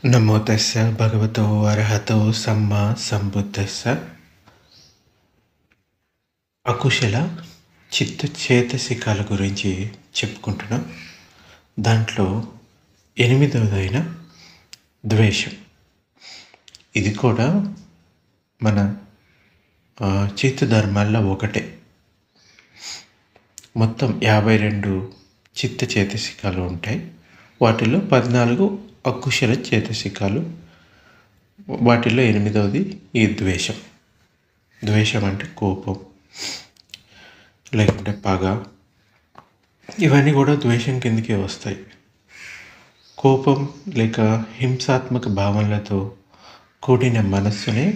నమో తస్స భగవతో అర్హతో సమ్మా సంబుద్ధస్స. అకుశల చేతసికాల గురించి చెప్పుకుంటున్నాం. దాంట్లో 8వదైన ద్వేషం. ఇది కూడా మన చిత్త ధర్మాల్లో ఒకటే. మొత్తం 52 చిత్త చేతసికాలు ఉంటాయి. వాటిలో 14 అకుశల చేతసికాలు. వాటిలో 8వది ఈ ద్వేషం. ద్వేషం అంటే కోపం, లేకుంటే పగ, ఇవన్నీ కూడా ద్వేషం కిందకే వస్తాయి. కోపం లేక హింసాత్మక భావనలతో కూడిన మనస్సునే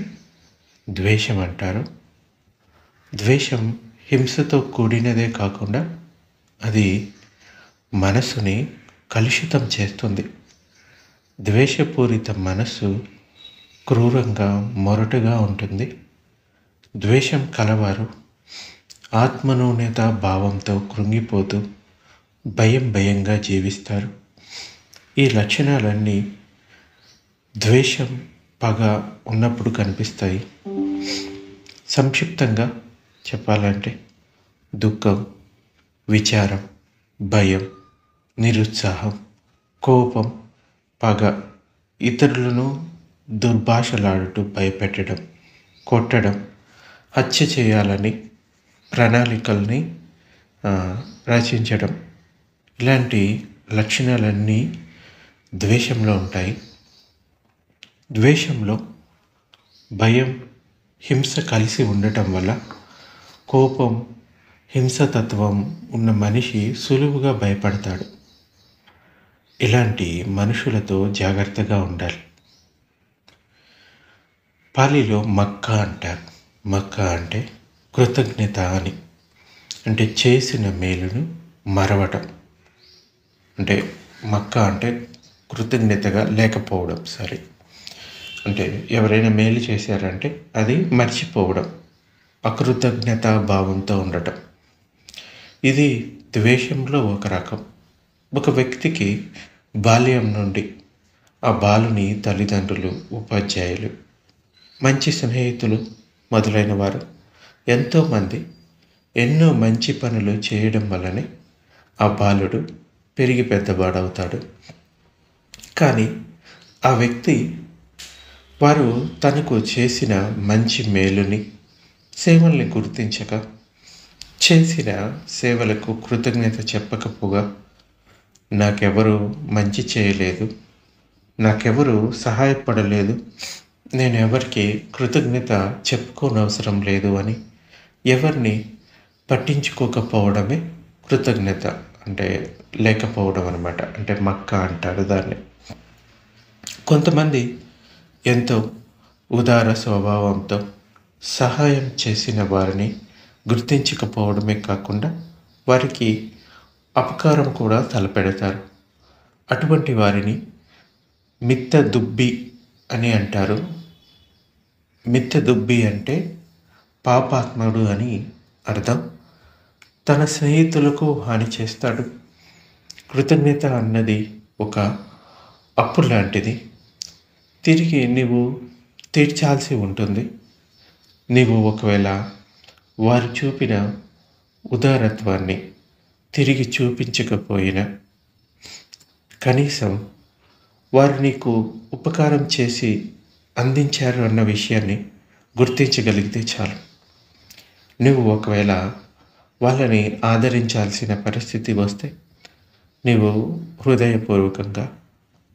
ద్వేషం అంటారు. ద్వేషం హింసతో కూడినదే కాకుండా అది మనస్సుని కలుషితం చేస్తుంది. ద్వేషపూరిత మనస్సు క్రూరంగా మొరటుగా ఉంటుంది. ద్వేషం కలవారు ఆత్మన్యూనత భావంతో కృంగిపోతూ భయంగా జీవిస్తారు. ఈ లక్షణాలన్నీ ద్వేషం, పగ ఉన్నప్పుడు కనిపిస్తాయి. సంక్షిప్తంగా చెప్పాలంటే దుఃఖం, విచారం, భయం, నిరుత్సాహం, కోపం, పగ, ఇతరులను దుర్భాషలాడుతూ భయపెట్టడం, కొట్టడం, హత్య చేయాలని ప్రణాళికల్ని రచించడం, ఇలాంటి లక్షణాలన్నీ ద్వేషంలో ఉంటాయి. ద్వేషంలో భయం, హింస కలిసి ఉండటం వల్ల కోపం, హింసతత్వం ఉన్న మనిషి సులువుగా భయపడతాడు. ఇలాంటి మనుషులతో జాగ్రత్తగా ఉండాలి. పాలీలో మక్క అంటారు. మక్క అంటే కృతజ్ఞత అని. అంటే చేసిన మేలును మరవటం. అంటే మక్క అంటే కృతజ్ఞతగా లేకపోవడం. సరే, అంటే ఎవరైనా మేలు చేశారంటే అది మర్చిపోవడం, అకృతజ్ఞతా భావంతో ఉండటం. ఇది ద్వేషంలో ఒక రకం. ఒక వ్యక్తికి బాల్యం నుండి ఆ బాలుని తల్లిదండ్రులు, ఉపాధ్యాయులు, మంచి స్నేహితులు మొదలైన వారు ఎంతోమంది ఎన్నో మంచి పనులు చేయడం వల్లనే ఆ బాలుడు పెరిగి పెద్దవాడవుతాడు. కానీ ఆ వ్యక్తి వారు తనకు చేసిన మంచి మేలుని, సేవల్ని గుర్తించక, చేసిన సేవలకు కృతజ్ఞత చెప్పకపోగా, నాకెవరు మంచి చేయలేదు, నాకెవరు సహాయపడలేదు, నేను ఎవరికి కృతజ్ఞత చెప్పుకోనవసరం లేదు అని ఎవరిని పట్టించుకోకపోవడమే కృతజ్ఞత అంటే లేకపోవడం అన్నమాట. అంటే మక్క అంటారు దాన్ని. కొంతమంది ఎంతో ఉదార స్వభావంతో సహాయం చేసిన వారిని గుర్తించకపోవడమే కాకుండా వారికి అపకారం కూడా తలపెడతారు. అటువంటి వారిని మిత్త దుబ్బి అని అంటారు. మిత్త దుబ్బి అంటే పాపాత్ముడు అని అర్థం. తన స్నేహితులకు హాని చేస్తాడు. కృతజ్ఞత అన్నది ఒక అప్పు లాంటిది. తిరిగి నీవు తీర్చాల్సి ఉంటుంది. నీవు ఒకవేళ వారు చూపిన ఉదారత్వాన్ని తిరిగి చూపించకపోయినా కనీసం వారు నీకు ఉపకారం చేసి అందించారు అన్న విషయాన్ని గుర్తించగలిగితే చాలు. నువ్వు ఒకవేళ వాళ్ళని ఆదరించాల్సిన పరిస్థితి వస్తే నీవు హృదయపూర్వకంగా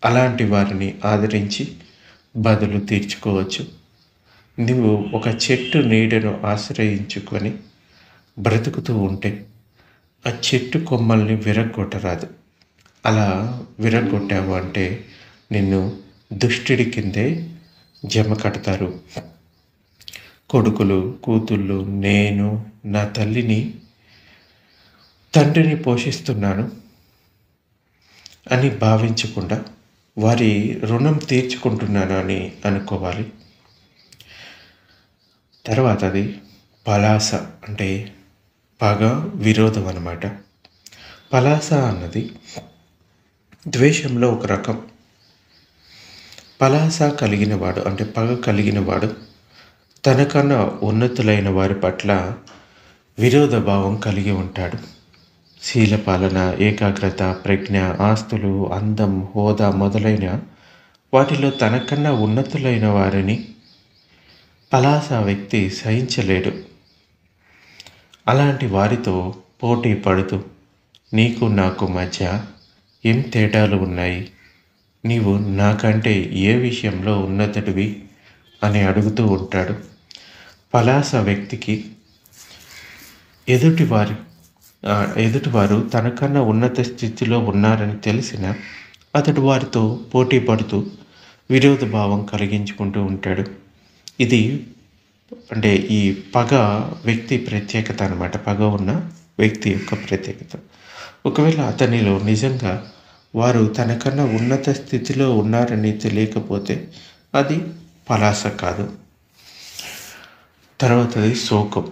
అలాంటి వారిని ఆదరించి బదులు తీర్చుకోవచ్చు. నువ్వు ఒక చెట్టు నీడను ఆశ్రయించుకొని బ్రతుకుతూ ఉంటే ఆ చెట్టు కొమ్మల్ని విరగ్గొట్టరాదు. అలా విరగ్గొట్టావు అంటే నిన్ను దుష్టుడి కిందే జమ కడతారు. కొడుకులు, కూతుళ్ళు, నేను నా తల్లిని, తండ్రిని పోషిస్తున్నాను అని భావించకుండా వారి రుణం తీర్చుకుంటున్నాను అని అనుకోవాలి. తర్వాత అది పలాస అంటే పగ, విరోధం అన్నమాట. పలాస అన్నది ద్వేషంలో ఒక రకం. పలాస కలిగినవాడు అంటే పగ కలిగినవాడు తనకన్నా ఉన్నతులైన వారి పట్ల విరోధ భావం కలిగి ఉంటాడు. శీలపాలన, ఏకాగ్రత, ప్రజ్ఞ, ఆస్తులు, అందం, హోదా మొదలైన వాటిలో తనకన్నా ఉన్నతులైన వారిని పలాస వ్యక్తి సహించలేడు. అలాంటి వారితో పోటీ పడుతూ నీకు నాకు మధ్య ఏం తేడాలు ఉన్నాయి, నీవు నాకంటే ఏ విషయంలో ఉన్నతుడివి అని అడుగుతూ ఉంటాడు. పలాస వ్యక్తికి ఎదుటివారు తనకన్నా ఉన్నత స్థితిలో ఉన్నారని తెలిసిన అతడు వారితో పోటీ పడుతూ విరోధ భావం కలిగించుకుంటూ ఉంటాడు. ఇది అంటే ఈ పగ వ్యక్తి ప్రత్యేకత అన్నమాట. పగ ఉన్న వ్యక్తి యొక్క ప్రత్యేకత. ఒకవేళ అతనిలో నిజంగా వారు తనకన్నా ఉన్నత స్థితిలో ఉన్నారని తెలియకపోతే అది పలాస కాదు. తర్వాతది శోకం.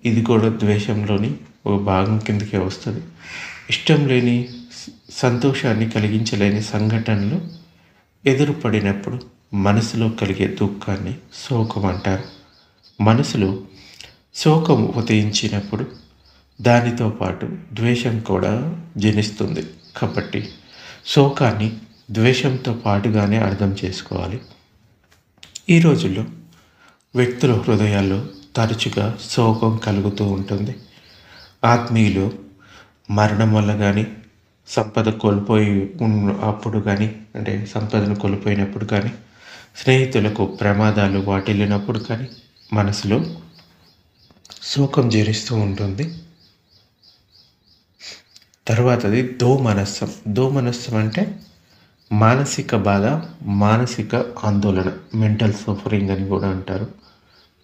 ఇది కూడా ద్వేషంలోని ఒక భాగం కిందకే వస్తుంది. ఇష్టం లేని, సంతోషాన్ని కలిగించలేని సంఘటనలు ఎదురుపడినప్పుడు మనసులో కలిగే దుఃఖాన్ని శోకం అంటారు. మనసులో శోకం ఉదయించినప్పుడు దానితో పాటు ద్వేషం కూడా జనిస్తుంది. కాబట్టి శోకాన్ని ద్వేషంతో పాటుగానే అర్థం చేసుకోవాలి. ఈ రోజుల్లో వ్యక్తుల హృదయాల్లో తరచుగా శోకం కలుగుతూ ఉంటుంది. ఆత్మీయులు మరణం వల్ల కానీ, సంపద కోల్పోయి అప్పుడు కానీ, అంటే సంపదను కోల్పోయినప్పుడు కానీ, స్నేహితులకు ప్రమాదాలు వాటిల్లినప్పుడు కానీ మనసులో శోకం జరిస్తూ ఉంటుంది. తర్వాతది దోమనస్సం. దోమనస్సం అంటే మానసిక బాధ, మానసిక ఆందోళన, మెంటల్ సఫరింగ్ అని కూడా అంటారు.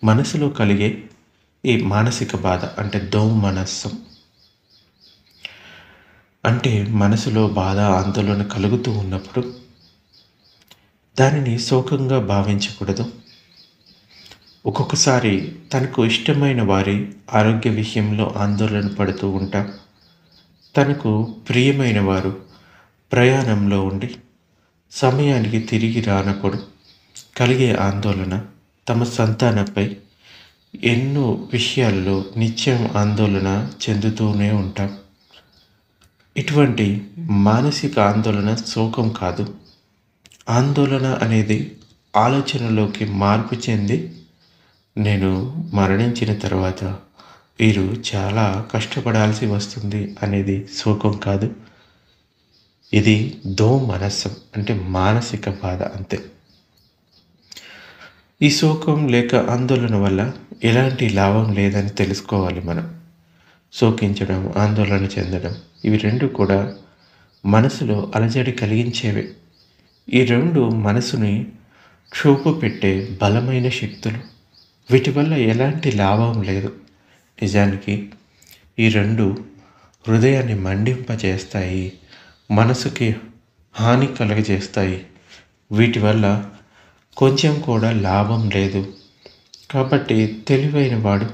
మనసులో కలిగే ఈ మానసిక బాధ అంటే దోమనస్సం. అంటే మనసులో బాధ, ఆందోళన కలుగుతూ ఉన్నప్పుడు దానిని శోకంగా భావించకూడదు. ఒక్కొక్కసారి తనకు ఇష్టమైన వారి ఆరోగ్య విషయంలో ఆందోళన పడుతూ ఉంటాం. తనకు ప్రియమైన వారు ప్రయాణంలో ఉండి సమయానికి తిరిగి రానప్పుడు కలిగే ఆందోళన, తమ సంతానంపై ఎన్నో విషయాల్లో నిత్యం ఆందోళన చెందుతూనే ఉంటాం. ఇటువంటి మానసిక ఆందోళన శోకం కాదు. ఆందోళన అనేది ఆలోచనలోకి మార్పు చెంది నేను మరణించిన తర్వాత వీరు చాలా కష్టపడాల్సి వస్తుంది అనేది శోకం కాదు. ఇది దోమనస్సం అంటే మానసిక బాధ అంతే. ఈ శోకం లేక ఆందోళన వల్ల ఎలాంటి లాభం లేదని తెలుసుకోవాలి మనం. శోకించడం, ఆందోళన చెందడం ఇవి రెండు కూడా మనసులో అలజడి కలిగించేవే. ఈ రెండు మనసుని క్షోభ పెట్టే బలమైన శక్తులు. వీటి వల్ల ఎలాంటి లాభం లేదు. నిజానికి ఈ రెండు హృదయాన్ని మండింపజేస్తాయి, మనసుకి హాని కలుగజేస్తాయి. వీటి వల్ల కొంచెం కూడా లాభం లేదు. కాబట్టి తెలివైన వాడు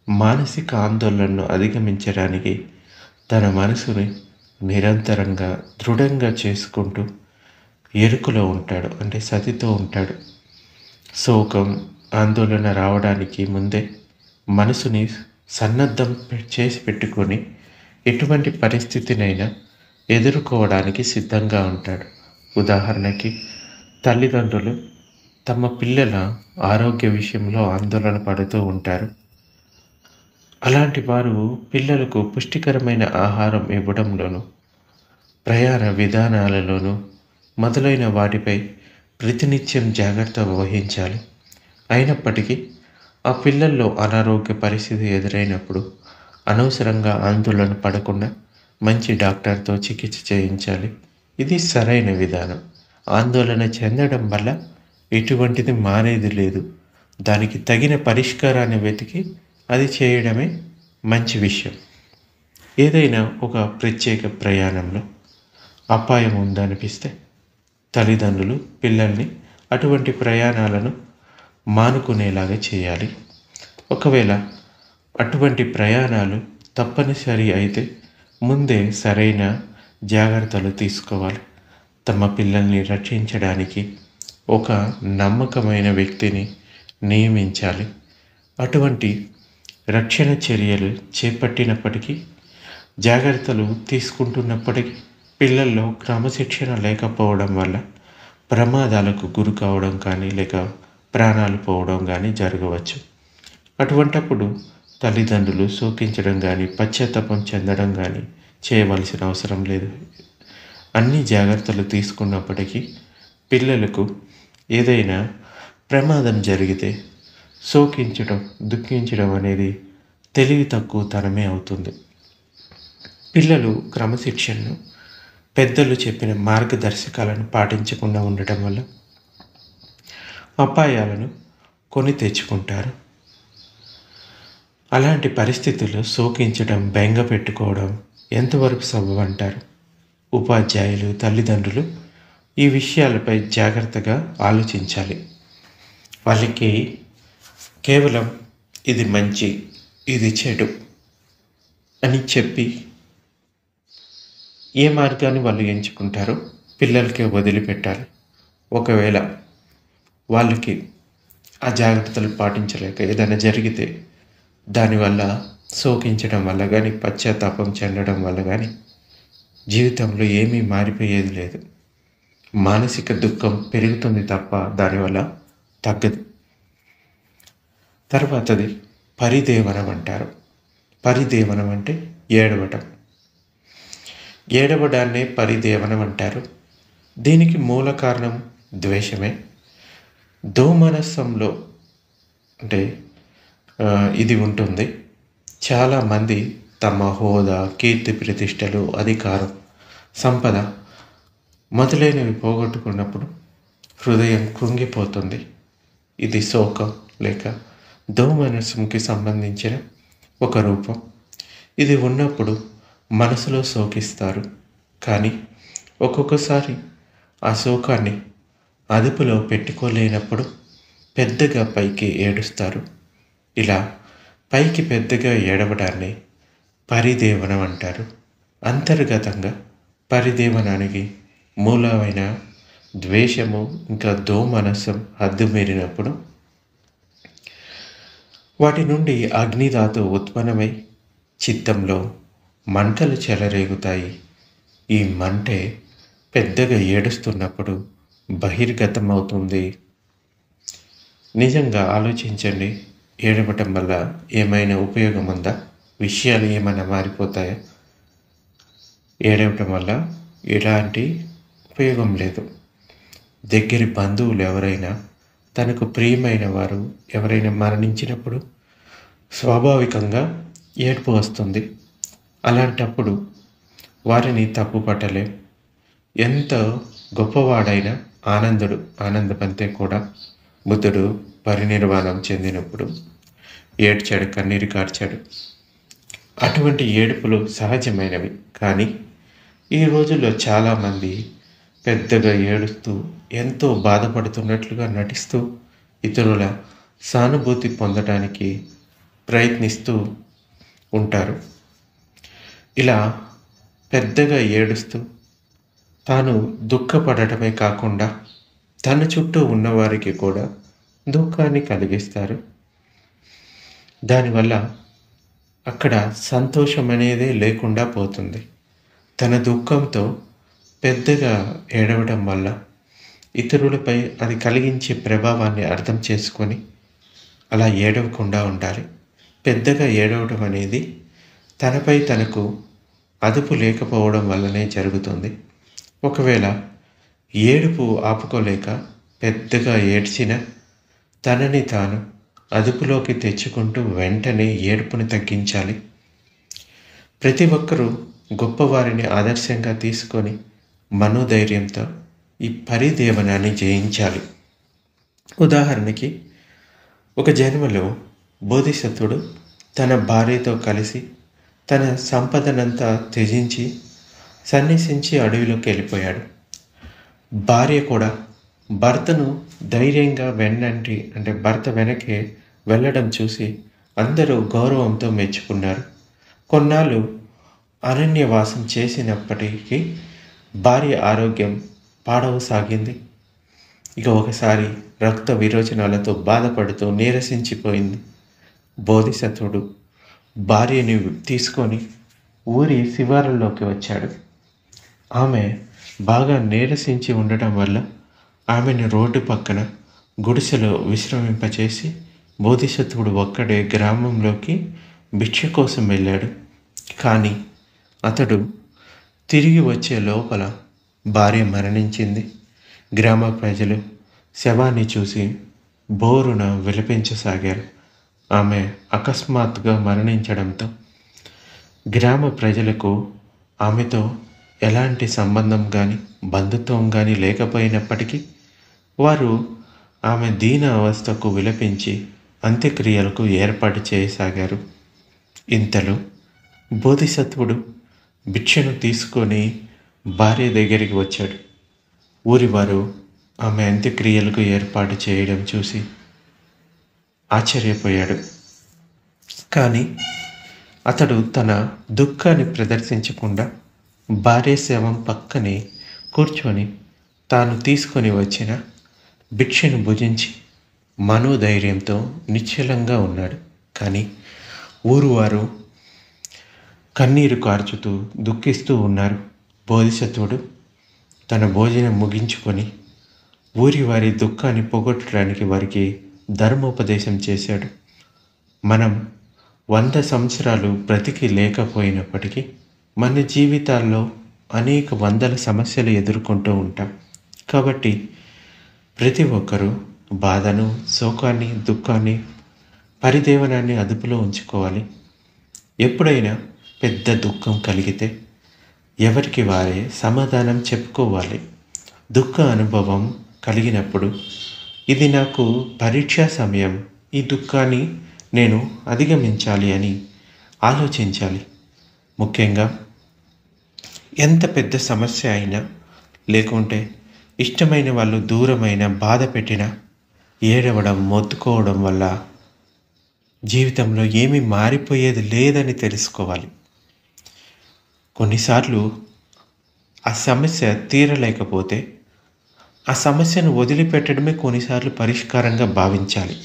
మానసిక ఆందోళనను అధిగమించడానికి తన మనసుని నిరంతరంగా దృఢంగా చేసుకుంటూ ఎరుకలో ఉంటాడు, అంటే సతితో ఉంటాడు. శోకం, ఆందోళన రావడానికి ముందే మనసుని సన్నద్ధం చేసి పెట్టుకొని ఎటువంటి పరిస్థితినైనా ఎదుర్కోవడానికి సిద్ధంగా ఉంటాడు. ఉదాహరణకి తల్లిదండ్రులు తమ పిల్లల ఆరోగ్య విషయంలో ఆందోళన పడుతూ ఉంటారు. అలాంటి వారు పిల్లలకు పుష్టికరమైన ఆహారం ఇవ్వడంలోనూ, ప్రయాణ విధానాలలోనూ మొదలైన వాటిపై ప్రతినిత్యం జాగ్రత్త వహించాలి. అయినప్పటికీ ఆ పిల్లల్లో అనారోగ్య పరిస్థితి ఎదురైనప్పుడు అనవసరంగా ఆందోళన పడకుండా మంచి డాక్టర్తో చికిత్స చేయించాలి. ఇది సరైన విధానం. ఆందోళన చెందడం వల్ల ఎటువంటిది మానేది లేదు. దానికి తగిన పరిష్కారాన్ని వెతికి అది చేయడమే మంచి విషయం. ఏదైనా ఒక ప్రత్యేక ప్రయాణంలో అపాయం ఉందనిపిస్తే తల్లిదండ్రులు పిల్లల్ని అటువంటి ప్రయాణాలను మానుకునేలాగా చేయాలి. ఒకవేళ అటువంటి ప్రయాణాలు తప్పనిసరి అయితే ముందే సరైన జాగ్రత్తలు తీసుకోవాలి. తమ పిల్లల్ని రక్షించడానికి ఒక నమ్మకమైన వ్యక్తిని నియమించాలి. అటువంటి రక్షణ చర్యలు చేపట్టినప్పటికీ, జాగ్రత్తలు తీసుకుంటున్నప్పటికీ పిల్లల్లో క్రమశిక్షణ లేకపోవడం వల్ల ప్రమాదాలకు గురి కావడం కానీ లేక ప్రాణాలు పోవడం కానీ జరగవచ్చు. అటువంటప్పుడు తల్లిదండ్రులు శోకించడం కానీ పశ్చాత్తాపం చెందడం కానీ చేయవలసిన అవసరం లేదు. అన్ని జాగ్రత్తలు తీసుకున్నప్పటికీ పిల్లలకు ఏదైనా ప్రమాదం జరిగితే శోకించడం, దుఃఖించడం అనేది తెలివి తక్కువతనమే అవుతుంది. పిల్లలు క్రమశిక్షణను, పెద్దలు చెప్పిన మార్గదర్శకాలను పాటించకుండా ఉండటం వల్ల అపాయాలను కొని తెచ్చుకుంటారు. అలాంటి పరిస్థితుల్లో శోకించడం, బెంగ పెట్టుకోవడం ఎంతవరకు సబబంటారు? ఉపాధ్యాయులు, తల్లిదండ్రులు ఈ విషయాలపై జాగ్రత్తగా ఆలోచించాలి. వాళ్ళకి కేవలం ఇది మంచి, ఇది చెడు అని చెప్పి ఏ మార్గాన్ని వాళ్ళు ఎంచుకుంటారో పిల్లలకే వదిలిపెట్టాలి. ఒకవేళ వాళ్ళకి ఆ జాగ్రత్తలు పాటించలేక ఏదైనా జరిగితే దానివల్ల శోకించడం వల్ల కానీ పశ్చాత్తాపం చెందడం వల్ల కానీ జీవితంలో ఏమీ మారిపోయేది లేదు. మానసిక దుఃఖం పెరుగుతుంది తప్ప దానివల్ల తగ్గదు. తర్వాతది పరిదేవనం అంటారు. పరిదేవనం అంటే ఏడవటం. ఏడవడాన్నే పరిదేవనం అంటారు. దీనికి మూల కారణం ద్వేషమే. దోమనస్సంలో అంటే ఇది ఉంటుంది. చాలామంది తమ హోదా, కీర్తి ప్రతిష్టలు, అధికారం, సంపద మొదలైనవి పోగొట్టుకున్నప్పుడు హృదయం కృంగిపోతుంది. ఇది శోకం లేక దోమనస్సుకి సంబంధించిన ఒక రూపం. ఇది ఉన్నప్పుడు మనసులో శోకిస్తారు. కానీ ఒక్కొక్కసారి ఆ శోకాన్ని అదుపులో పెట్టుకోలేనప్పుడు పెద్దగా పైకి ఏడుస్తారు. ఇలా పైకి పెద్దగా ఏడవడాన్ని పరిదేవనం అంటారు. అంతర్గతంగా పరిదేవనానికి మూలమైన ద్వేషము ఇంకా దోమనస్సం హద్దు మీరినప్పుడు వాటి నుండి అగ్నిధాతు ఉత్పన్నమై చిత్తంలో మంటలు చెలరేగుతాయి. ఈ మంటే పెద్దగా ఏడుస్తున్నప్పుడు బహిర్గతమవుతుంది. నిజంగా ఆలోచించండి. ఏడవటం వల్ల ఏమైనా ఉపయోగం ఉందా? విషయాలు ఏమైనా మారిపోతాయా? ఏడవటం వల్ల ఎలాంటి ఉపయోగం లేదు. దగ్గరి బంధువులు ఎవరైనా, తనకు ప్రియమైన వారు ఎవరైనా మరణించినప్పుడు స్వాభావికంగా ఏడుపు వస్తుంది. అలాంటప్పుడు వారిని తప్పు పట్టలేం. ఎంత గొప్పవాడైనా ఆనందపంతే కూడా బుద్ధుడు పరినిర్వాణం చెందినప్పుడు ఏడ్చాడు, కన్నీరు కార్చాడు. అటువంటి ఏడుపులు సహజమైనవి. కానీ ఈ రోజుల్లో చాలామంది పెద్దగా ఏడుస్తూ ఎంతో బాధపడుతున్నట్లుగా నటిస్తూ ఇతరుల సానుభూతి పొందడానికి ప్రయత్నిస్తూ ఉంటారు. ఇలా పెద్దగా ఏడుస్తూ తాను దుఃఖపడటమే కాకుండా తన చుట్టూ ఉన్నవారికి కూడా దుఃఖాన్ని కలిగిస్తారు. దానివల్ల అక్కడ సంతోషం అనేదే లేకుండా పోతుంది. తన దుఃఖంతో పెద్దగా ఏడవడం వల్ల ఇతరులపై అది కలిగించే ప్రభావాన్ని అర్థం చేసుకొని అలా ఏడవకుండా ఉండాలి. పెద్దగా ఏడవడం అనేది తనపై తనకు అదుపు లేకపోవడం వల్లనే జరుగుతుంది. ఒకవేళ ఏడుపు ఆపుకోలేక పెద్దగా ఏడ్చిన తనని తాను అదుపులోకి తెచ్చుకుంటూ వెంటనే ఏడుపుని తగ్గించాలి. ప్రతి ఒక్కరూ గొప్పవారిని ఆదర్శంగా తీసుకొని మనోధైర్యంతో ఈ పరిదేవనాన్ని జయించాలి. ఉదాహరణకి, ఒక జన్మలో బోధిసత్వుడు తన భార్యతో కలిసి తన సంపదనంతా త్యజించి సన్యసించి అడవిలోకి వెళ్ళిపోయాడు. భార్య కూడా భర్తను ధైర్యంగా భర్త వెనకే వెళ్ళడం చూసి అందరూ గౌరవంతో మెచ్చుకున్నారు. కొన్నాళ్ళు అరణ్యవాసం చేసినప్పటికీ భార్య ఆరోగ్యం పాడవసాగింది. ఇక ఒకసారి రక్త విరోచనాలతో బాధపడుతూ నీరసించిపోయింది. బోధిసత్వుడు భార్యని తీసుకొని ఊరి శివారుల్లోకి వచ్చాడు. ఆమె బాగా నీరసించి ఉండటం వల్ల ఆమెను రోడ్డు పక్కన గుడిసెలో విశ్రమింపచేసి బోధిసత్వుడు ఒక్కడే గ్రామంలోకి భిక్ష కోసం వెళ్ళాడు. కానీ అతడు తిరిగి వచ్చే లోపల భార్య మరణించింది. గ్రామ ప్రజలు శవాన్ని చూసి బోరున విలపించసాగారు. ఆమె అకస్మాత్తుగా మరణించడంతో గ్రామ ప్రజలకు ఆమెతో ఎలాంటి సంబంధం కానీ బంధుత్వం కానీ లేకపోయినప్పటికీ వారు ఆమె దీన అవస్థకు విలపించి అంత్యక్రియలకు ఏర్పాటు చేయసాగారు. ఇంతలో బోధిసత్వుడు భిక్షను తీసుకొని భార్య దగ్గరికి వచ్చాడు. ఊరివారు ఆమె అంత్యక్రియలకు ఏర్పాటు చేయడం చూసి ఆశ్చర్యపోయాడు. కానీ అతడు తన దుఃఖాన్ని ప్రదర్శించకుండా భార్య శవం పక్కనే కూర్చొని తాను తీసుకొని వచ్చిన భిక్షను భుజించి మనోధైర్యంతో నిశ్చలంగా ఉన్నాడు. కానీ ఊరువారు కన్నీరు కార్చుతూ దుఃఖిస్తూ ఉన్నారు. బోధిసత్వుడు తన భోజనం ముగించుకొని ఊరి వారి దుఃఖాన్ని పోగొట్టడానికి వారికి ధర్మోపదేశం చేశాడు. మనం 100 సంవత్సరాలు బ్రతికి లేకపోయినప్పటికీ మన జీవితాల్లో అనేక వందల సమస్యలు ఎదుర్కొంటూ ఉంటాం. కాబట్టి ప్రతి ఒక్కరూ బాధను, శోకాన్ని, దుఃఖాన్ని, పరిదేవనాన్ని అదుపులో ఉంచుకోవాలి. ఎప్పుడైనా పెద్ద దుఃఖం కలిగితే ఎవరికి వారే సమాధానం చెప్పుకోవాలి. దుఃఖ అనుభవం కలిగినప్పుడు ఇది నాకు పరీక్షా సమయం, ఈ దుఃఖాన్ని నేను అధిగమించాలి అని ఆలోచించాలి. ముఖ్యంగా ఎంత పెద్ద సమస్య అయినా, లేకుంటే ఇష్టమైన వాళ్ళు దూరమైన బాధ పెట్టినా ఏడవడం, మొత్తుకోవడం వల్ల జీవితంలో ఏమీ మారిపోయేది లేదని తెలుసుకోవాలి. కొన్నిసార్లు ఆ సమస్య తీరలేకపోతే ఆ సమస్యను వదిలిపెట్టడమే కొన్నిసార్లు పరిష్కారంగా భావించాలి.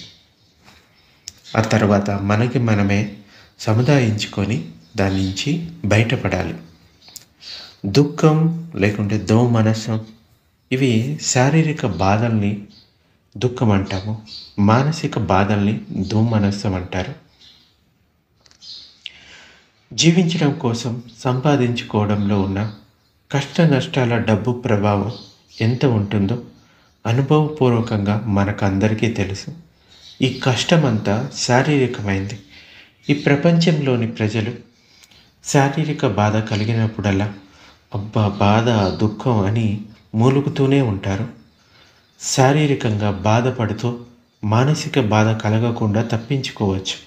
ఆ తర్వాత మనకి మనమే సముదాయించుకొని దాని నుంచి బయటపడాలి. దుఃఖం లేకుంటే దోమనసం ఇవి శారీరక బాధల్ని దుఃఖం అంటాము, మానసిక బాధల్ని దోమనసం అంటారు. జీవించడం కోసం సంపాదించుకోవడంలో ఉన్న కష్ట నష్టాల డబ్బు ప్రభావం ఎంత ఉంటుందో అనుభవపూర్వకంగా మనకందరికీ తెలుసు. ఈ కష్టమంతా శారీరకమైంది. ఈ ప్రపంచంలోని ప్రజలు శారీరక బాధ కలిగినప్పుడల్లా అబ్బా బాధ, దుఃఖం అని మూలుగుతూనే ఉంటారు. శారీరకంగా బాధపడుతూ మానసిక బాధ కలగకుండా తప్పించుకోవచ్చు.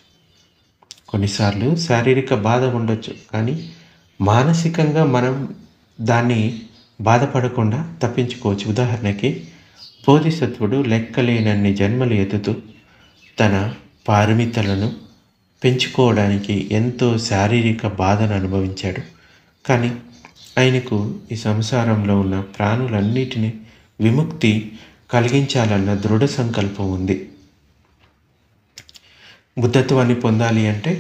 కొన్నిసార్లు శారీరక బాధ ఉండొచ్చు, కానీ మానసికంగా మనం దాన్ని బాధపడకుండా తప్పించుకోవచ్చు. ఉదాహరణకి బోధిసత్వుడు లెక్కలేనన్ని జన్మలు ఎత్తుతూ తన పారమితలను పెంచుకోవడానికి ఎంతో శారీరక బాధను అనుభవించాడు. కానీ ఆయనకు ఈ సంసారంలో ఉన్న ప్రాణులన్నిటినీ విముక్తి కలిగించాలన్న దృఢ సంకల్పం ఉంది. బుద్ధత్వాన్ని పొందాలి అంటే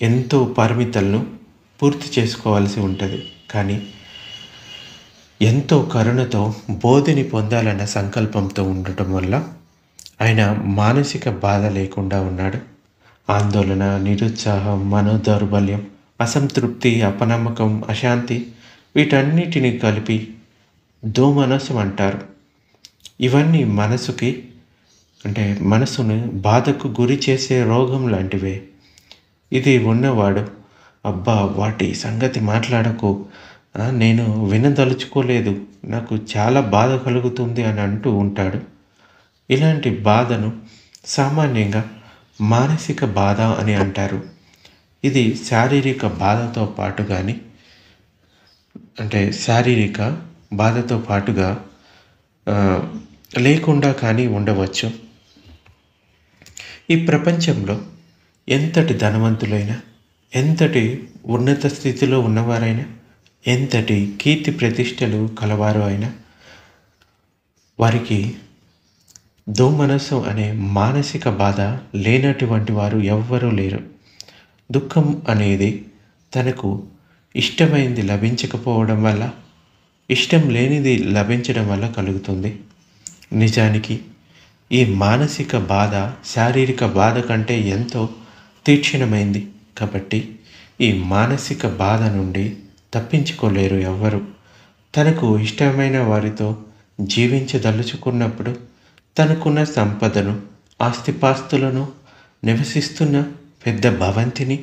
ఎంతో పరిమితులను పూర్తి చేసుకోవాల్సి ఉంటుంది. కానీ ఎంతో కరుణతో బోధిని పొందాలన్న సంకల్పంతో ఉండటం వల్ల ఆయన మానసిక బాధ లేకుండా ఉన్నాడు. ఆందోళన, నిరుత్సాహం, మనోదౌర్బల్యం, అసంతృప్తి, అపనమ్మకం, అశాంతి వీటన్నిటిని కలిపి దోమనసం అంటారు. ఇవన్నీ మనసుకి మనసును బాధకు గురి చేసే రోగం లాంటివే. ఇది ఉన్నవాడు అబ్బా వాటి సంగతి మాట్లాడకు, నేను వినదలుచుకోలేదు, నాకు చాలా బాధ కలుగుతుంది అని అంటూ ఉంటాడు. ఇలాంటి బాధను సామాన్యంగా మానసిక బాధ అని అంటారు. ఇది శారీరక బాధతో పాటు శారీరక బాధతో పాటుగా లేకుండా కానీ ఉండవచ్చు. ఈ ప్రపంచంలో ఎంతటి ధనవంతులైనా, ఎంతటి ఉన్నత స్థితిలో ఉన్నవారైనా, ఎంతటి కీర్తి ప్రతిష్టలు కలవారు అయినా వారికి దోమనస్సు అనే మానసిక బాధ లేనటువంటి వారు ఎవ్వరూ లేరు. దుఃఖం అనేది తనకు ఇష్టమైంది లభించకపోవడం వల్ల, ఇష్టం లేనిది లభించడం వల్ల కలుగుతుంది. నిజానికి ఈ మానసిక బాధ శారీరక బాధ కంటే ఎంతో తీక్షణమైంది. కాబట్టి ఈ మానసిక బాధ నుండి తప్పించుకోలేరు ఎవ్వరు. తనకు ఇష్టమైన వారితో జీవించదలుచుకున్నప్పుడు తనకున్న సంపదను, ఆస్తిపాస్తులను, నివసిస్తున్న పెద్ద భవంతిని,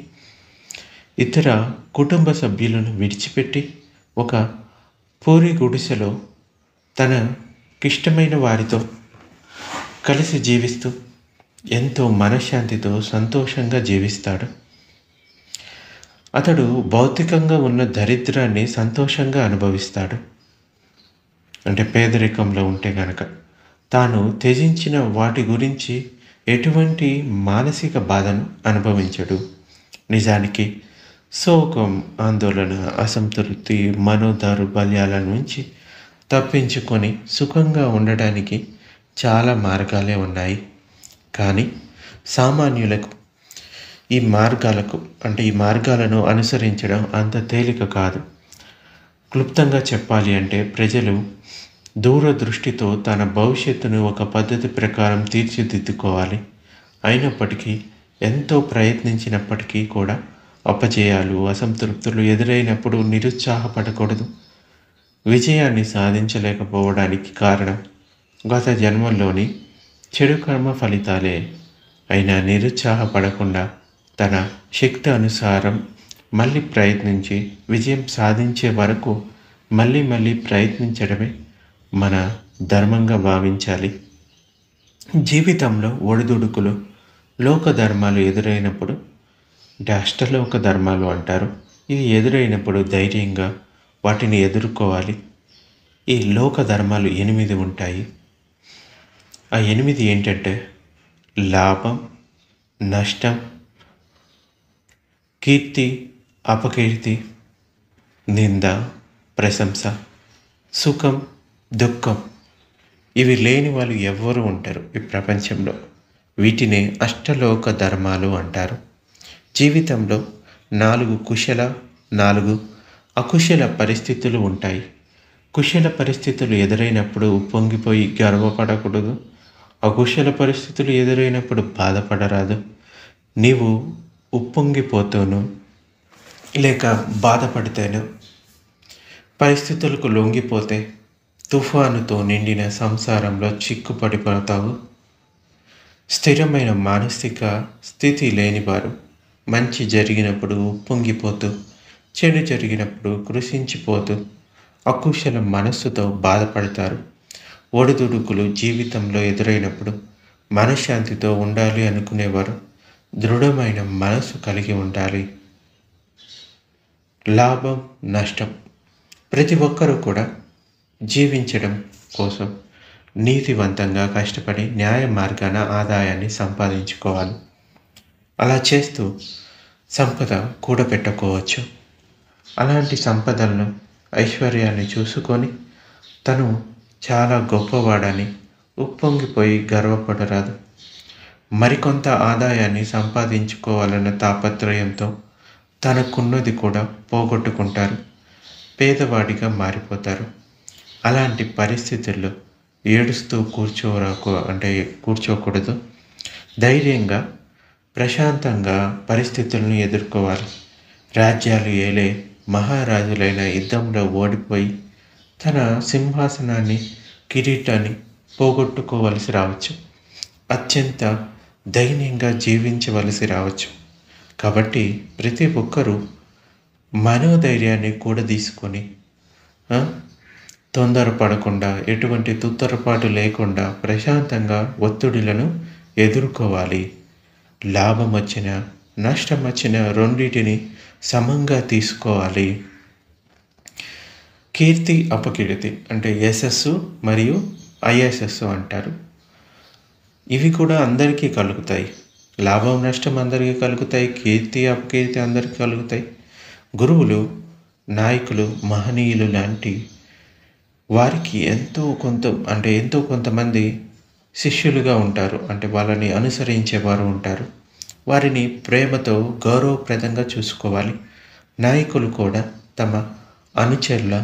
ఇతర కుటుంబ సభ్యులను విడిచిపెట్టి ఒక పూరి గుడిసెలో తనకిష్టమైన వారితో కలిసి జీవిస్తూ ఎంతో మనశ్శాంతితో సంతోషంగా జీవిస్తాడు. అతడు భౌతికంగా ఉన్న దరిద్రాన్ని సంతోషంగా అనుభవిస్తాడు. అంటే పేదరికంలో ఉంటే గనక తాను త్యజించిన వాటి గురించి ఎటువంటి మానసిక బాధను అనుభవించడు. నిజానికి శోకం, ఆందోళన, అసంతృప్తి, మనోదౌర్బల్యాల నుంచి తప్పించుకొని సుఖంగా ఉండడానికి చాలా మార్గాలే ఉన్నాయి. కానీ సామాన్యులకు ఈ మార్గాలను అనుసరించడం అంత తేలిక కాదు. క్లుప్తంగా చెప్పాలి అంటే ప్రజలు దూరదృష్టితో తన భవిష్యత్తును ఒక పద్ధతి ప్రకారం తీర్చిదిద్దుకోవాలి. అయినప్పటికీ ఎంతో ప్రయత్నించినప్పటికీ కూడా అపజయాలు, అసంతృప్తులు ఎదురైనప్పుడు నిరుత్సాహపడకూడదు. విజయాన్ని సాధించలేకపోవడానికి కారణం గత జన్మల్లోని చెడు కర్మ ఫలితాలే. అయినా నిరుత్సాహపడకుండా తన శక్తి అనుసారం మళ్ళీ ప్రయత్నించి విజయం సాధించే వరకు మళ్ళీ ప్రయత్నించడమే మన ధర్మంగా భావించాలి. జీవితంలో ఒడిదుడుకులు, లోక ధర్మాలు ఎదురైనప్పుడు, అష్టలోక ధర్మాలు అంటారు, ఇవి ఎదురైనప్పుడు ధైర్యంగా వాటిని ఎదుర్కోవాలి. ఈ లోక ధర్మాలు 8 ఉంటాయి. ఆ 8 ఏంటంటే లాభం, నష్టం, కీర్తి, అపకీర్తి, నింద, ప్రశంస, సుఖం, దుఃఖం. ఇవి లేని వాళ్ళు ఎవ్వరూ ఉంటారు ఈ ప్రపంచంలో. వీటినే అష్టలోక ధర్మాలు అంటారు. జీవితంలో 4 కుశల, 4 అకుశల పరిస్థితులు ఉంటాయి. కుశల పరిస్థితులు ఎదురైనప్పుడు ఉప్పొంగిపోయి గర్వపడకూడదు. అకుశల పరిస్థితులు ఎదురైనప్పుడు బాధపడరాదు. నీవు ఉప్పొంగిపోతూను లేక బాధపడితేను, పరిస్థితులకు లొంగిపోతే తుఫానుతో నిండిన సంసారంలో చిక్కుపడిపోతావు. స్థిరమైన మానసిక స్థితి లేనివారు మంచి జరిగినప్పుడు ఉప్పొంగిపోతూ, చెడు జరిగినప్పుడు కృషించిపోతూ అకుశల మనస్సుతో బాధపడతారు. ఒడిదుడుకులు జీవితంలో ఎదురైనప్పుడు మనశ్శాంతితో ఉండాలి అనుకునేవారు దృఢమైన మనసు కలిగి ఉండాలి. లాభం, నష్టం. ప్రతి ఒక్కరూ కూడా జీవించడం కోసం నీతివంతంగా కష్టపడి న్యాయ మార్గాన ఆదాయాన్ని సంపాదించుకోవాలి. అలా చేస్తూ సంపద కూడబెట్టుకోవచ్చు. అలాంటి సంపదలను, ఐశ్వర్యాన్ని చూసుకొని తను చాలా గొప్పవాడని ఉప్పొంగిపోయి గర్వపడరాదు. మరికొంత ఆదాయాన్ని సంపాదించుకోవాలన్న తాపత్రయంతో తనకున్నది కూడా పోగొట్టుకుంటారు. పేదవాడిగా మారిపోతారు. అలాంటి పరిస్థితుల్లో ఏడుస్తూ కూర్చోకూడదు. ధైర్యంగా, ప్రశాంతంగా పరిస్థితులను ఎదుర్కోవాలి. రాజ్యాలు ఏలే మహారాజులైన యుద్ధంలో ఓడిపోయి తన సింహాసనాన్ని, కిరీటాన్ని పోగొట్టుకోవలసి రావచ్చు. అత్యంత దైన్యంగా జీవించవలసి రావచ్చు. కాబట్టి ప్రతి ఒక్కరూ మనోధైర్యాన్ని కూడా తీసుకొని తొందరపడకుండా, ఎటువంటి తుత్తరపాటు లేకుండా ప్రశాంతంగా ఒత్తిడులను ఎదుర్కోవాలి. లాభం వచ్చినా, నష్టం వచ్చినా రెండింటిని సమంగా తీసుకోవాలి. కీర్తి, అపకీర్తి అంటే యశస్సు మరియు అయశస్సు అంటారు. ఇవి కూడా అందరికీ కలుగుతాయి. లాభం, నష్టం అందరికీ కలుగుతాయి. కీర్తి, అపకీర్తి అందరికీ కలుగుతాయి. గురువులు, నాయకులు, మహనీయులు లాంటి వారికి ఎంతో కొంతమంది శిష్యులుగా ఉంటారు. అంటే వాళ్ళని అనుసరించేవారు ఉంటారు. వారిని ప్రేమతో గౌరవప్రదంగా చూసుకోవాలి. నాయకులు కూడా తమ అనుచరుల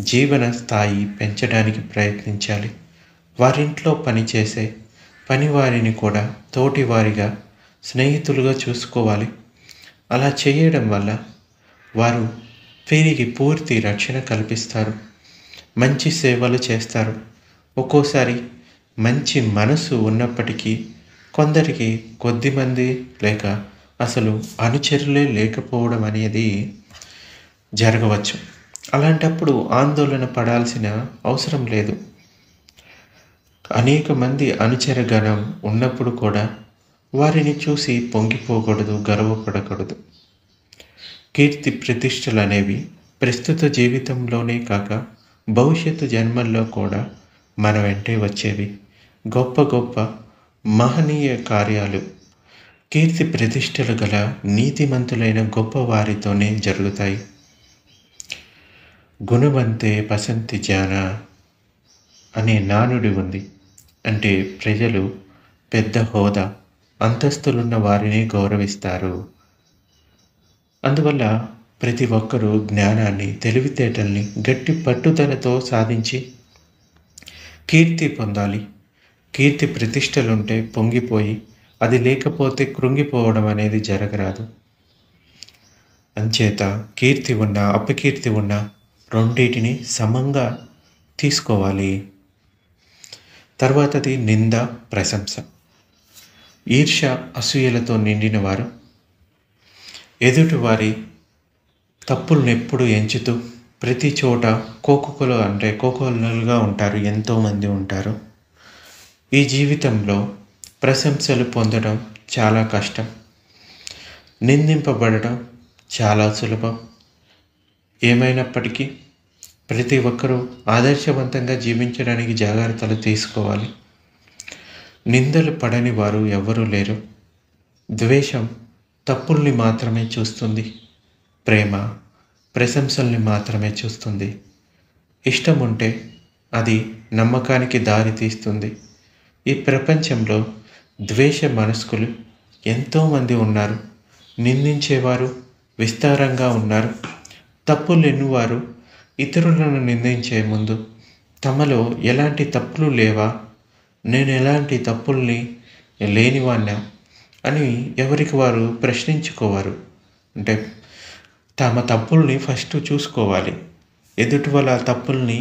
జీవన స్థాయి పెంచడానికి ప్రయత్నించాలి. వారింట్లో పనిచేసే పనివారిని కూడా తోటివారిగా, స్నేహితులుగా చూసుకోవాలి. అలా చేయడం వల్ల వారు వీరికి పూర్తి రక్షణ కల్పిస్తారు. మంచి సేవలు చేస్తారు. ఒక్కోసారి మంచి మనసు ఉన్నప్పటికీ కొందరికి కొద్దిమంది లేక అసలు అనుచరులే లేకపోవడం అనేది జరగవచ్చు. అలాంటప్పుడు ఆందోళన పడాల్సిన అవసరం లేదు. అనేక మంది అనుచరగణం ఉన్నప్పుడు కూడా వారిని చూసి పొంగిపోకూడదు, గర్వపడకూడదు. కీర్తి ప్రతిష్టలు అనేవి ప్రస్తుత జీవితంలోనే కాక భవిష్యత్తు జన్మల్లో కూడా మన వెంటే వచ్చేవి. గొప్ప గొప్ప మహనీయ కార్యాలు కీర్తి ప్రతిష్టలు గల నీతిమంతులైన గొప్ప వారితోనే జరుగుతాయి. గుణవంతే పసంతి జాన అనే నానుడి ఉంది. అంటే ప్రజలు పెద్ద హోదా, అంతస్తులున్న వారిని గౌరవిస్తారు. అందువల్ల ప్రతి ఒక్కరూ జ్ఞానాన్ని, తెలివితేటల్ని గట్టి పట్టుదలతో సాధించి కీర్తి పొందాలి. కీర్తి ప్రతిష్టలుంటే పొంగిపోయి, అది లేకపోతే కృంగిపోవడం అనేది జరగరాదు. అంచేత కీర్తి ఉన్నా, అపకీర్తి ఉన్నా రెండింటిని సమంగా తీసుకోవాలి. తర్వాతది నింద, ప్రశంస. ఈర్ష్య, అసూయలతో నిండిన వారు ఎదుటివారి తప్పులను ఎప్పుడు ఎంచుతూ ప్రతి చోట కోకొల్లలుగా ఉంటారు. ఎంతోమంది ఉంటారు. ఈ జీవితంలో ప్రశంసలు పొందడం చాలా కష్టం. నిందింపబడడం చాలా సులభం. ఏమైనప్పటికీ ప్రతి ఒక్కరూ ఆదర్శవంతంగా జీవించడానికి జాగ్రత్తలు తీసుకోవాలి. నిందలు పడని వారు ఎవ్వరూ లేరు. ద్వేషం తప్పుల్ని మాత్రమే చూస్తుంది. ప్రేమ ప్రశంసల్ని మాత్రమే చూస్తుంది. ఇష్టం ఉంటే అది నమ్మకానికి దారి తీస్తుంది. ఈ ప్రపంచంలో ద్వేష మనస్కులు ఎంతోమంది ఉన్నారు. నిందించేవారు విస్తారంగా ఉన్నారు. తప్పులు ఎన్నువారు ఇతరులను నిందించే ముందు తమలో ఎలాంటి తప్పులు లేవా, నేను ఎలాంటి తప్పుల్ని లేనివాణ్ణా అని ఎవరికి వారు ప్రశ్నించుకోవారు. అంటే తమ తప్పుల్ని ఫస్ట్ చూసుకోవాలి. ఎదుటి వాళ్ళ తప్పుల్ని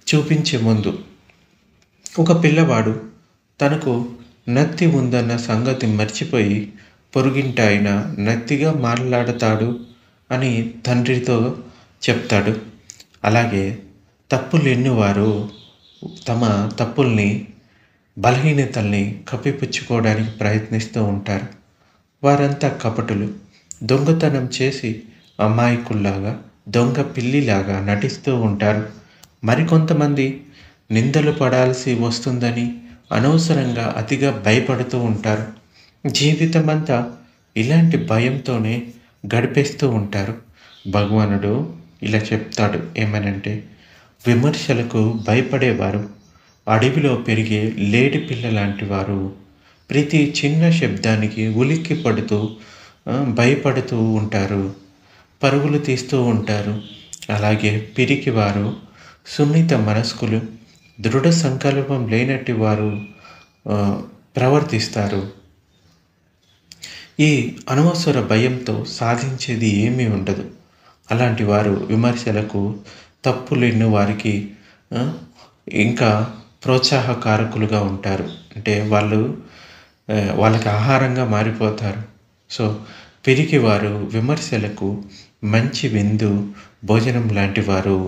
చూపించే ముందు. ఒక పిల్లవాడు తనకు నత్తి ఉందన్న సంగతి మర్చిపోయి పొరుగింట ఆయన నత్తిగా మాట్లాడతాడు అని తండ్రితో చెప్తాడు. అలాగే తప్పులు ఎన్నువారు తమ తప్పుల్ని, బలహీనతల్ని కప్పిపుచ్చుకోవడానికి ప్రయత్నిస్తూ ఉంటారు. వారంతా కపటులు. దొంగతనం చేసి అమాయకుల్లాగా, దొంగ పిల్లిలాగా నటిస్తూ ఉంటారు. మరికొంతమంది నిందలు పడాల్సి వస్తుందని అనవసరంగా అతిగా భయపడుతూ ఉంటారు. జీవితమంతా ఇలాంటి భయంతోనే గడిపేస్తూ ఉంటారు. భగవానుడు ఇలా చెప్తాడు ఏమనంటే, విమర్శలకు భయపడేవారు అడవిలో పెరిగే లేడి పిల్ల లాంటి వారు. ప్రతి చిన్న శబ్దానికి ఉలిక్కి పడుతూ భయపడుతూ ఉంటారు, పరుగులు తీస్తూ ఉంటారు. అలాగే పిరికివారు, సున్నిత మనస్కులు, దృఢ సంకల్పం లేనట్టి వారు ప్రవర్తిస్తారు. ఈ అనవసర భయంతో సాధించేది ఏమీ ఉండదు. అలాంటి వారు విమర్శలకు, తప్పులెన్ను వారికి ఇంకా ప్రోత్సాహకారకులుగా ఉంటారు. అంటే వాళ్ళకి ఆహారంగా మారిపోతారు. సో పిరికి వారు విమర్శలకు మంచి విందు భోజనం లాంటి వారు.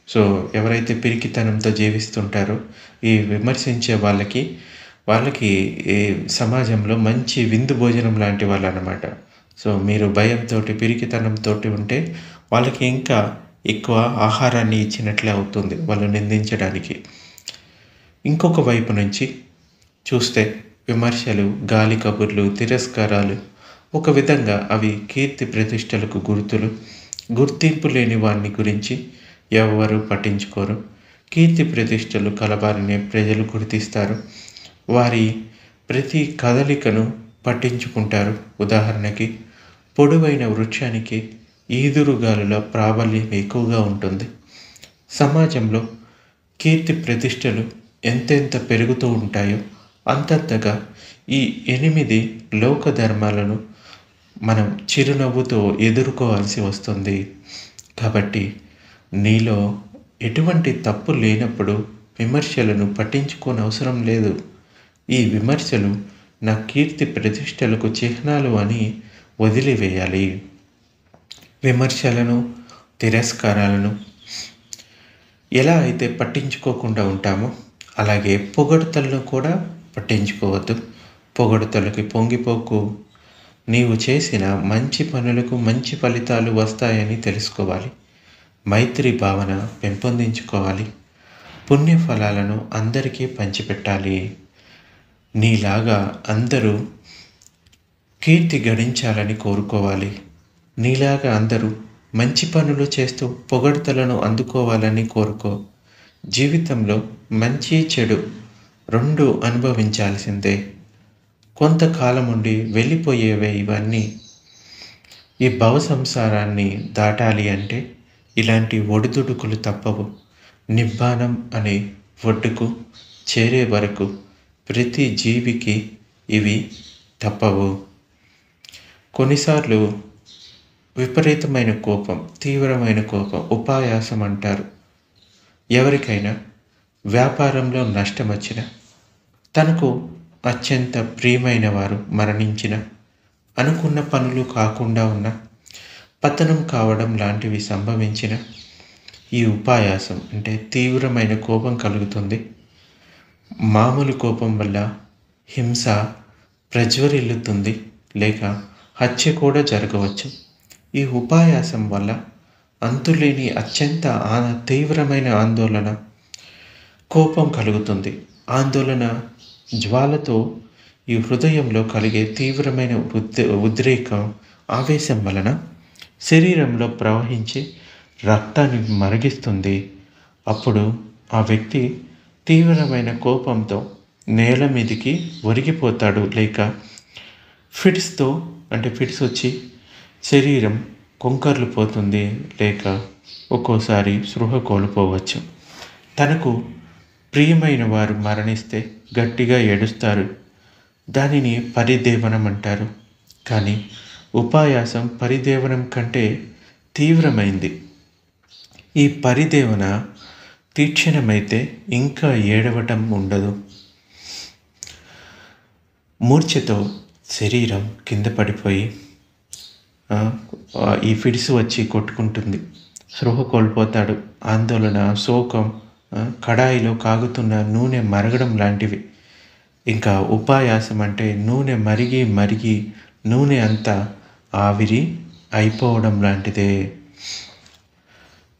సో ఎవరైతే పిరికితనంతో జీవిస్తుంటారో ఈ విమర్శించే వాళ్ళకి ఈ సమాజంలో మంచి విందు భోజనం లాంటి వాళ్ళు అన్నమాట. సో మీరు భయంతో, పిరికితనంతో ఉంటే వాళ్ళకి ఇంకా ఎక్కువ ఆహారాన్ని ఇచ్చినట్లే అవుతుంది వాళ్ళు నిందించడానికి. ఇంకొక వైపు నుంచి చూస్తే విమర్శలు, గాలి కబుర్లు, తిరస్కారాలు ఒక విధంగా అవి కీర్తి ప్రతిష్టలకు గుర్తులు. గుర్తింపు లేని వారిని గురించి ఎవ్వరూ పట్టించుకోరు. కీర్తి ప్రతిష్టలు కలవారిని ప్రజలు గుర్తిస్తారు. వారి ప్రతి కదలికను పట్టించుకుంటారు. ఉదాహరణకి పొడవైన వృక్షానికి ఈదురుగాలుల ప్రాబల్యం ఎక్కువగా ఉంటుంది. సమాజంలో కీర్తి ప్రతిష్టలు ఎంతెంత పెరుగుతూ ఉంటాయో అంతంతగా ఈ 8 లోక ధర్మాలను మనం చిరునవ్వుతో ఎదుర్కోవాల్సి వస్తుంది. కాబట్టి నీలో ఎటువంటి తప్పు లేనప్పుడు విమర్శలను పట్టించుకోనవసరం లేదు. ఈ విమర్శలు నా కీర్తి ప్రతిష్టలకు చిహ్నాలు అని వదిలివేయాలి. విమర్శలను, తిరస్కారాలను ఎలా అయితే పట్టించుకోకుండా ఉంటామో అలాగే పొగడ్తలను కూడా పట్టించుకోవద్దు. పొగడ్తలకి పొంగిపోకు. నీవు చేసిన మంచి పనులకు మంచి ఫలితాలు వస్తాయని తెలుసుకోవాలి. మైత్రి భావన పెంపొందించుకోవాలి. పుణ్యఫలాలను అందరికీ పంచిపెట్టాలి. నీలాగా అందరూ కీర్తి గడించాలని కోరుకోవాలి. నీలాగా అందరూ మంచి పనులు చేస్తూ పొగడ్తలను అందుకోవాలని కోరుకో. జీవితంలో మంచి చెడు 2 అనుభవించాల్సిందే. కొంతకాలం ఉండి వెళ్ళిపోయేవే ఇవన్నీ. ఈ భవ సంసారాన్ని దాటాలి అంటే ఇలాంటి ఒడిదుడుకులు తప్పవు. నిబ్బానం అనే ఒడ్డుకు చేరే వరకు ప్రతి జీవికి ఇవి తప్పవు. కొన్నిసార్లు విపరీతమైన కోపం, తీవ్రమైన కోపం ఉపాయాసం అంటారు. ఎవరికైనా వ్యాపారంలో నష్టం వచ్చిన, తనకు అత్యంత ప్రియమైన వారు మరణించిన, అనుకున్న పనులు కాకుండా ఉన్న, పతనం కావడం లాంటివి సంభవించిన ఈ ఉపాయాసం అంటే తీవ్రమైన కోపం కలుగుతుంది. మామూలు కోపం వల్ల హింస ప్రజ్వరిల్లుతుంది, లేక హత్య కూడా జరగవచ్చు. ఈ ఉపాయాసం వల్ల అంతులేని అత్యంత తీవ్రమైన ఆందోళన, కోపం కలుగుతుంది. ఆందోళన జ్వాలతో ఈ హృదయంలో కలిగే తీవ్రమైన ఉద్రేకం, ఆవేశం వలన శరీరంలో ప్రవహించి రక్తాన్ని మరిగిస్తుంది. అప్పుడు ఆ వ్యక్తి తీవ్రమైన కోపంతో నేల మీదికి ఒరిగిపోతాడు, లేక ఫిట్స్ వచ్చి శరీరం కొంకర్లు పోతుంది, లేక ఒక్కోసారి స్పృహ కోల్పోవచ్చు. తనకు ప్రియమైన వారు మరణిస్తే గట్టిగా ఏడుస్తారు. దానిని పరిదేవనం అంటారు. కానీ ఉపాయాసం పరిదేవనం కంటే తీవ్రమైంది. ఈ పరిదేవన తీక్షణమైతే ఇంకా ఏడవటం ఉండదు. మూర్ఛతో శరీరం కింద పడిపోయి ఈ ఫిడ్స్ వచ్చి కొట్టుకుంటుంది. స్పృహ కోల్పోతాడు. ఆందోళన, శోకం, కడాయిలో కాగుతున్న నూనె మరగడం లాంటివి. ఇంకా ఉపాయాసం అంటే నూనె మరిగి నూనె అంతా ఆవిరి అయిపోవడం లాంటిదే.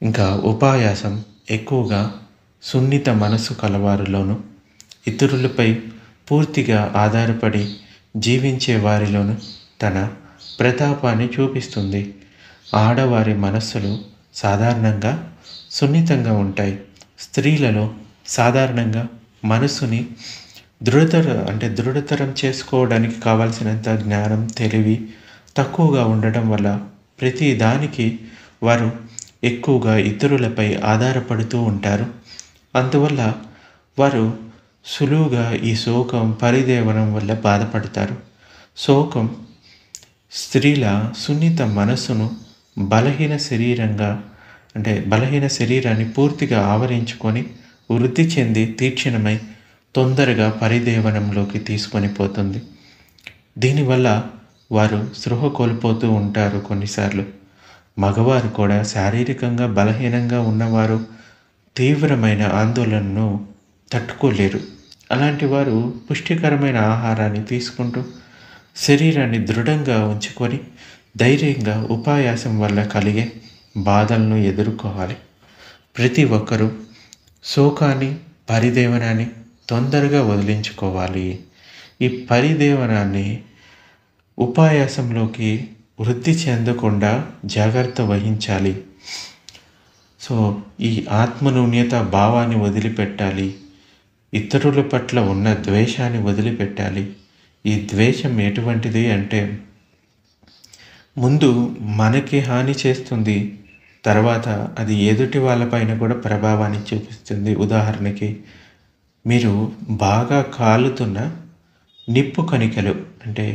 ఇంకా ఉపాయాసం ఎక్కువగా సున్నిత మనసు కలవారిలోను, ఇతరులపై పూర్తిగా ఆధారపడి జీవించే వారిలోను తన ప్రతాపాన్ని చూపిస్తుంది. ఆడవారి మనస్సులు సాధారణంగా సున్నితంగా ఉంటాయి. స్త్రీలలో సాధారణంగా మనస్సుని దృఢతరం చేసుకోవడానికి కావాల్సినంత జ్ఞానం, తెలివి తక్కువగా ఉండటం వల్ల ప్రతి దానికి వారు ఎక్కువగా ఇతరులపై ఆధారపడుతూ ఉంటారు. అందువల్ల వారు సులువుగా ఈ శోకం, పరిదేవనం వల్ల బాధపడతారు. శోకం స్త్రీల సున్నిత మనస్సును బలహీన శరీరాన్ని పూర్తిగా ఆవరించుకొని వృద్ధి చెంది తీక్షణమై తొందరగా పరిదేవనంలోకి తీసుకొని పోతుంది. దీనివల్ల వారు స్పృహ కోల్పోతూ ఉంటారు. కొన్నిసార్లు మగవారు కూడా శారీరకంగా బలహీనంగా ఉన్నవారు తీవ్రమైన ఆందోళనను తట్టుకోలేరు. అలాంటి వారు పుష్టికరమైన ఆహారాన్ని తీసుకుంటూ శరీరాన్ని దృఢంగా ఉంచుకొని ధైర్యంగా ఉపాయాసం వల్ల కలిగే బాధలను ఎదుర్కోవాలి. ప్రతి ఒక్కరూ శోకాన్ని, పరిదేవనాన్ని తొందరగా వదిలించుకోవాలి. ఈ పరిదేవనాన్ని ఉపాయాసంలోకి వృద్ధి చెందకుండా జాగ్రత్త వహించాలి. సో ఈ ఆత్మన్యూన్యత భావాన్ని వదిలిపెట్టాలి. ఇతరుల పట్ల ఉన్న ద్వేషాన్ని వదిలిపెట్టాలి. ఈ ద్వేషం ఎటువంటిది అంటే ముందు మనకి హాని చేస్తుంది, తర్వాత అది ఎదుటి వాళ్ళపైన కూడా ప్రభావాన్ని చూపిస్తుంది. ఉదాహరణకి మీరు బాగా కాలుతున్న నిప్పు కణికలు అంటే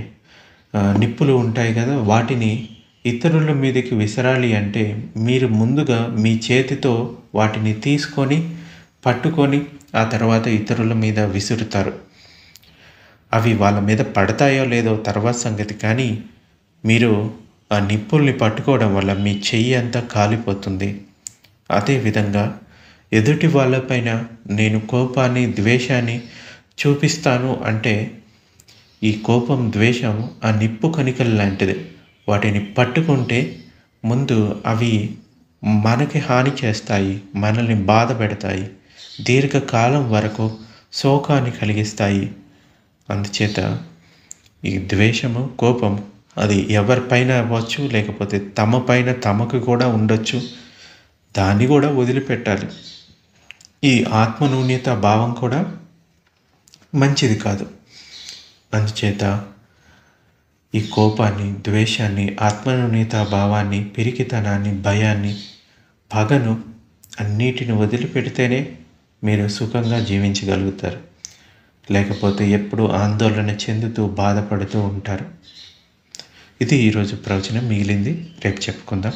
నిప్పులు ఉంటాయి కదా, వాటిని ఇతరుల మీదకి విసరాలి అంటే మీరు ముందుగా మీ చేతితో వాటిని తీసుకొని పట్టుకొని ఆ తర్వాత ఇతరుల మీద విసురుతారు. అవి వాళ్ళ మీద పడతాయో లేదో తర్వాత సంగతి, కానీ మీరు ఆ నిప్పుల్ని పట్టుకోవడం వల్ల మీ చెయ్యి అంతా కాలిపోతుంది. అదేవిధంగా ఎదుటి వాళ్ళపైన నేను కోపాన్ని ద్వేషాన్ని చూపిస్తాను అంటే ఈ కోపం ద్వేషం ఆ నిప్పు కణికలు లాంటిది. వాటిని పట్టుకుంటే ముందు అవి మనకి హాని చేస్తాయి, మనల్ని బాధ పెడతాయి, దీర్ఘకాలం వరకు శోకాన్ని కలిగిస్తాయి. అందుచేత ఈ ద్వేషము కోపం అది ఎవరిపైన అవ్వచ్చు, లేకపోతే తమ పైన తమకు కూడా ఉండొచ్చు, దాన్ని కూడా వదిలిపెట్టాలి. ఈ ఆత్మన్యూన్యత భావం కూడా మంచిది కాదు. అందుచేత ఈ కోపాన్ని, ద్వేషాన్ని, ఆత్మన్యూన్యత భావాన్ని, పిరికితనాన్ని, భయాన్ని, పగను అన్నిటిని వదిలిపెడితేనే మీరు సుఖంగా జీవించగలుగుతారు. లేకపోతే ఎప్పుడూ ఆందోళన చెందుతూ బాధపడుతూ ఉంటారు. ఇది ఈరోజు ప్రవచనం. మిగిలింది రేపు చెప్పుకుందాం.